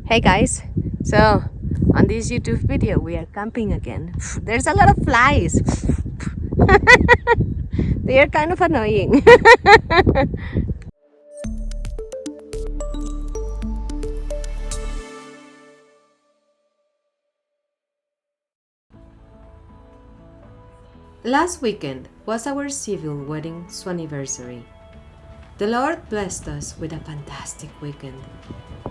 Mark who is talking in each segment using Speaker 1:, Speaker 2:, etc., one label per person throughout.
Speaker 1: Hey guys, so on this YouTube video we are camping again. There's a lot of flies. They are kind of annoying. Last weekend was our civil wedding swanniversary. The Lord blessed us with a fantastic weekend.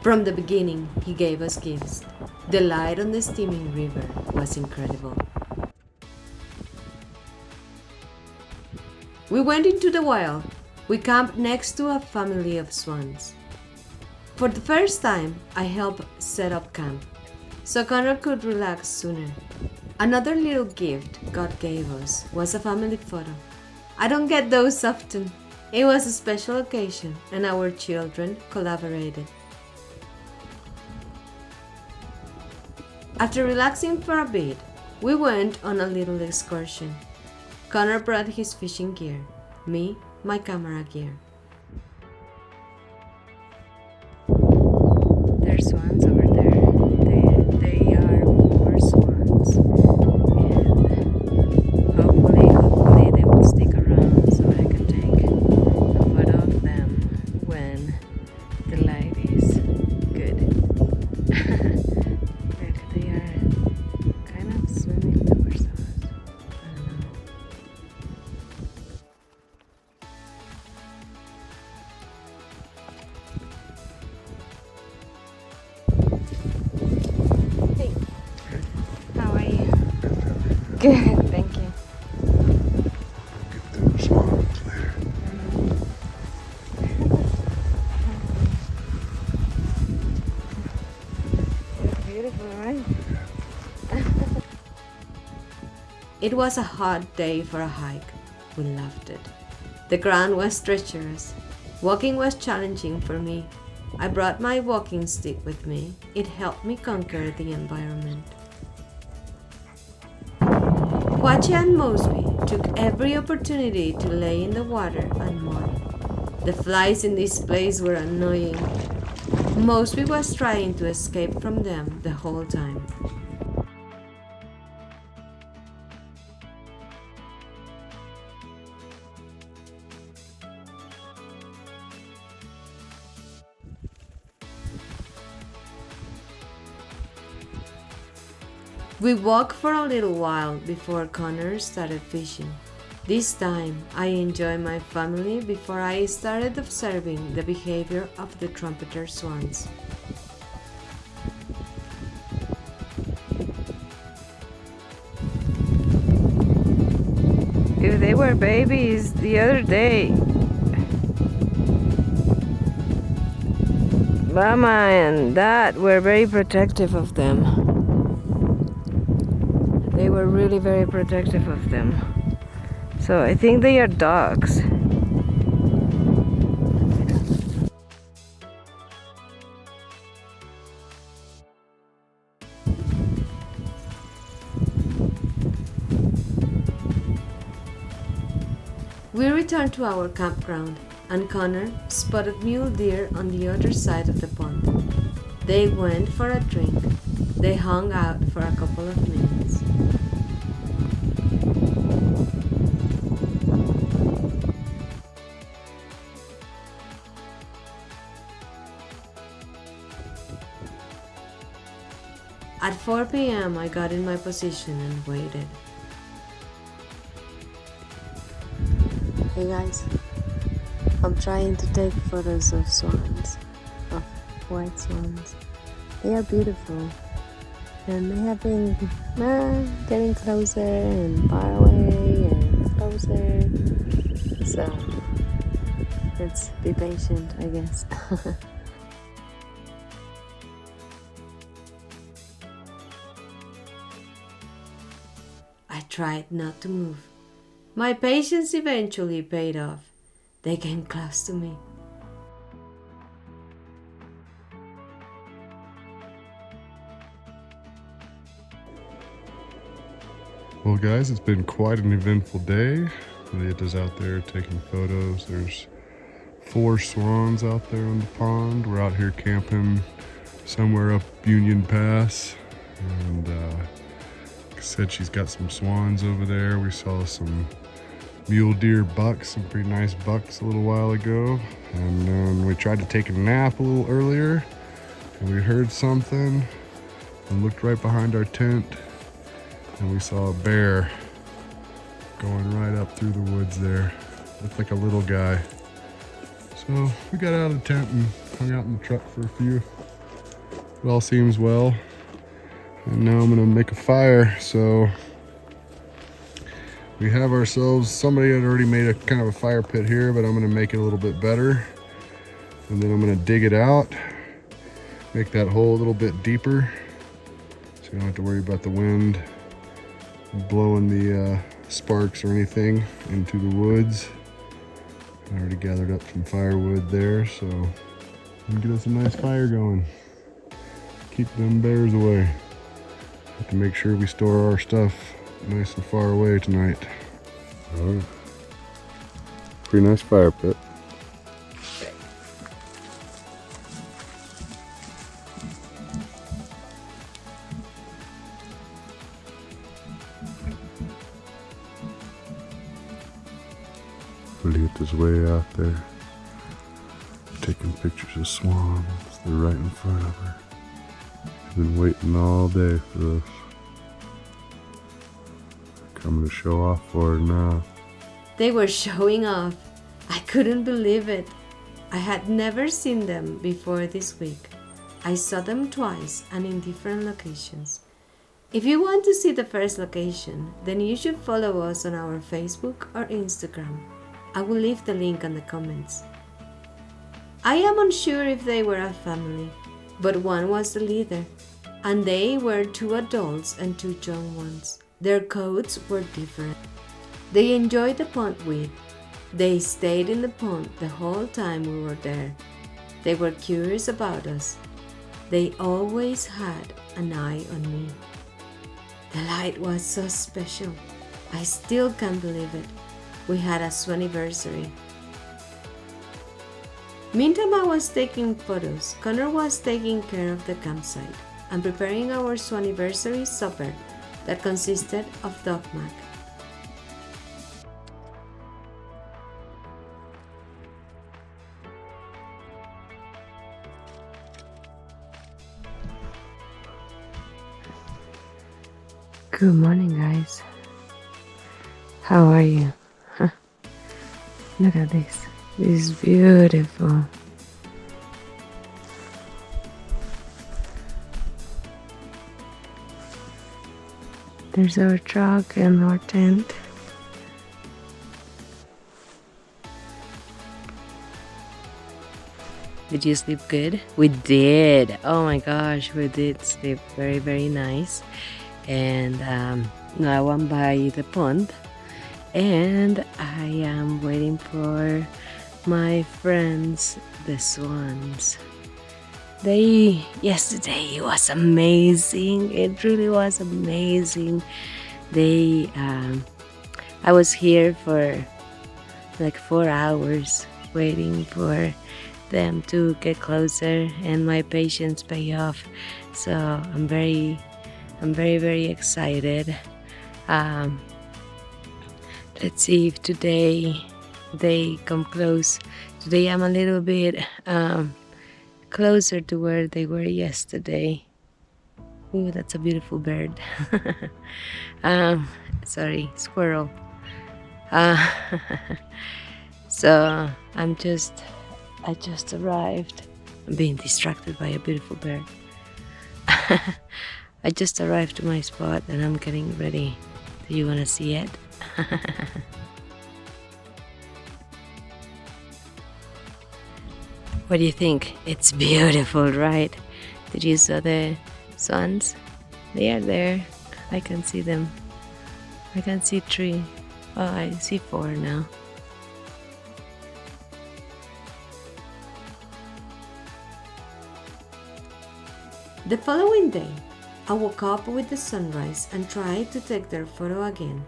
Speaker 1: From the beginning, He gave us gifts. The light on the steaming river was incredible. We went into the wild. We camped next to a family of swans. For the first time, I helped set up camp, so Connor could relax sooner. Another little gift God gave us was a family photo. I don't get those often. It was a special occasion and our children collaborated. After relaxing for a bit, we went on a little excursion. Connor brought his fishing gear, me, my camera gear. There's swans over there. They are 4 swans. And hopefully they will stick around so I can take a photo of them when the light is good. Look, they are kind of swimming towards us. I don't know. Hey, how are you? Good, thank you.
Speaker 2: Get those swans there.
Speaker 1: It's beautiful, right? It was a hot day for a hike. We loved it. The ground was treacherous. Walking was challenging for me. I brought my walking stick with me. It helped me conquer the environment. Quachi and Mosby took every opportunity to lay in the water and mud. The flies in this place were annoying. Mosby was trying to escape from them the whole time. We walked for a little while before Connor started fishing. This time, I enjoyed my family before I started observing the behavior of the trumpeter swans. If they were babies the other day, Mama and Dad were very protective of them. They were really very protective of them. So I think they are dogs. We returned to our campground and Connor spotted mule deer on the other side of the pond. They went for a drink. They hung out for a couple of minutes. At 4 p.m. I got in my position and waited. Hey guys, I'm trying to take photos of swans, of white swans. They are beautiful and they have been getting closer and far away and closer. So let's be patient, I guess. I tried not to move. My patience eventually paid off. They came close to me.
Speaker 2: Well, guys, it's been quite an eventful day. Leah's out there taking photos. There's 4 swans out there on the pond. We're out here camping somewhere up Union Pass, and said she's got some swans over there. We saw some mule deer bucks, some pretty nice bucks a little while ago, and then we tried to take a nap a little earlier, and we heard something and looked right behind our tent, and we saw a bear going right up through the woods there. Looked like a little guy. So we got out of the tent and hung out in the truck for a few. It all seems well. And now I'm gonna make a fire. So we have ourselves, somebody had already made a kind of a fire pit here, but I'm gonna make it a little bit better. And then I'm gonna dig it out, make that hole a little bit deeper, so you don't have to worry about the wind blowing the sparks or anything into the woods. I already gathered up some firewood there, so we can get us a nice fire going. Keep them bears away. Have to make sure we store our stuff nice and far away tonight. Alright. Pretty nice fire pit. Really get this way out there. Taking pictures of swans. They're right in front of her. Been waiting all day for this. Coming to show off for her now.
Speaker 1: They were showing off. I couldn't believe it. I had never seen them before this week. I saw them twice and in different locations. If you want to see the first location, then you should follow us on our Facebook or Instagram. I will leave the link in the comments. I am unsure if they were a family, but one was the leader, and they were 2 adults and 2 young ones. Their coats were different. They enjoyed the pond with. They stayed in the pond the whole time we were there. They were curious about us. They always had an eye on me. The light was so special. I still can't believe it. We had a swanniversary. Meantime, I was taking photos. Connor was taking care of the campsite and preparing our swanniversary supper that consisted of dog mac. Good morning, guys. How are you? Huh? Look at this. This is beautiful. There's our truck and our tent. Did you sleep good? We did. Oh my gosh, we did sleep very, very nice. And now I'm by the pond. And I am waiting for my friends, the swans. Yesterday was amazing. It really was amazing. I was here for like 4 hours waiting for them to get closer, and my patience pay off. So I'm very, very excited. Let's see if today they come close. Today I'm a little bit closer to where they were yesterday. Ooh, that's a beautiful bird. Sorry, squirrel. So I just arrived. I'm being distracted by a beautiful bird. I just arrived to my spot and I'm getting ready. Do you want to see it? What do you think? It's beautiful, right? Did you see the swans? They are there. I can see them. I can see 3. Oh, I see 4 now. The following day, I woke up with the sunrise and tried to take their photo again.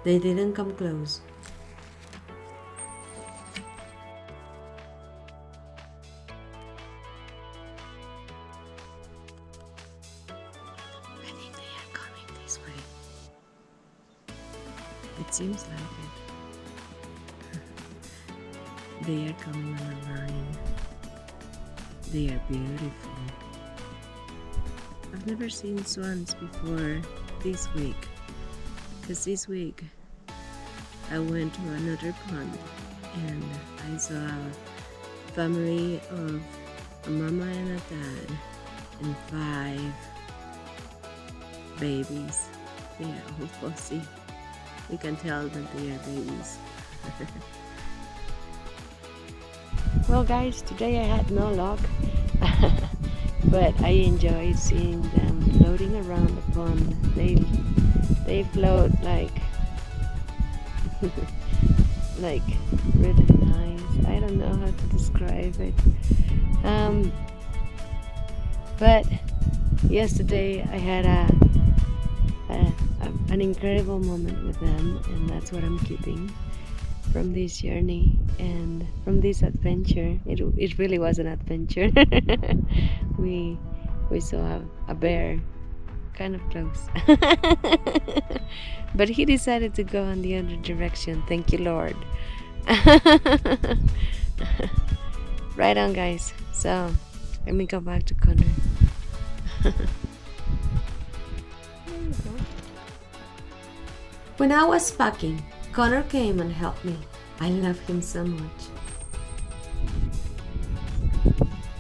Speaker 1: They didn't come close. It seems like it. They are coming on a line. They are beautiful. I've never seen swans before this week, because this week I went to another pond and I saw a family of a mama and a dad and 5 babies. They are all fussy. You can tell that they are babies. Well guys, today I had no luck, but I enjoyed seeing them floating around the pond. They float like like really nice. I don't know how to describe it. But yesterday I had an incredible moment with them, and that's what I'm keeping from this journey and from this adventure. It really was an adventure. we saw a bear kind of close. But he decided to go in the other direction. Thank you, Lord. Right on, guys. So let me go back to Connor. When I was packing, Connor came and helped me. I love him so much.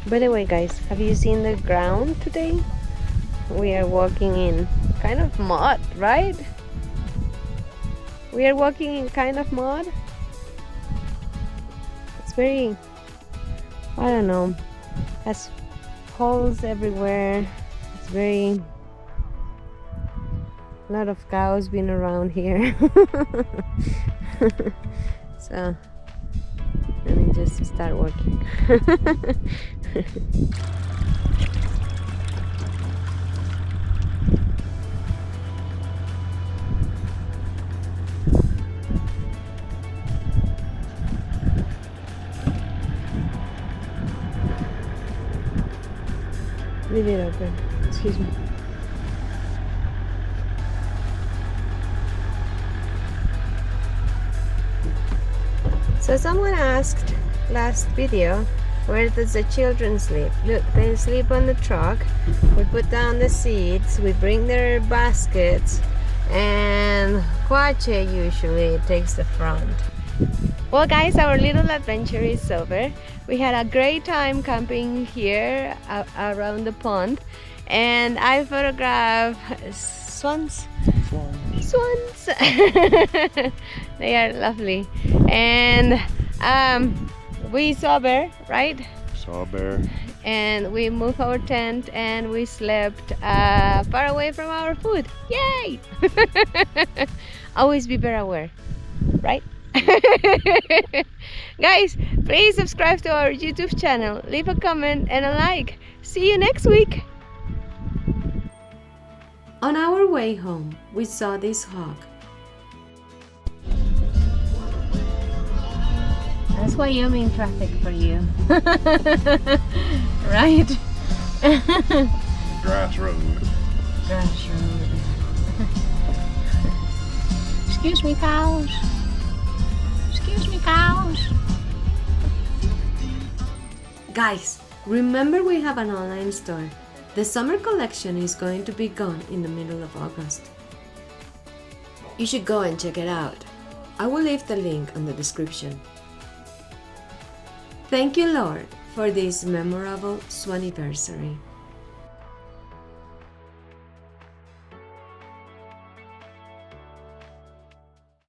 Speaker 1: By the way, guys, have you seen the ground today? We are walking in kind of mud, right? We are walking in kind of mud. It's very, I don't know, has holes everywhere. It's very, a lot of cows been around here. So let me just start walking. Leave it open. Excuse me. So someone asked last video, where does the children sleep? Look, they sleep on the truck. We put down the seats, we bring their baskets, and Kwache usually takes the front. Well guys, our little adventure is over. We had a great time camping here around the pond, and I photographed swans. Swans. They are lovely. And we saw a bear, right?
Speaker 2: Saw a bear.
Speaker 1: And we moved our tent and we slept far away from our food. Yay! Always be bear aware, right? Guys, please subscribe to our YouTube channel, leave a comment and a like. See you next week. On our way home, we saw this hawk. That's Wyoming traffic for you. Right?
Speaker 2: Grass road.
Speaker 1: Grass road. Excuse me, cows. Excuse me, cows. Guys, remember we have an online store. The summer collection is going to be gone in the middle of August. You should go and check it out. I will leave the link on the description. Thank you, Lord, for this memorable swanniversary.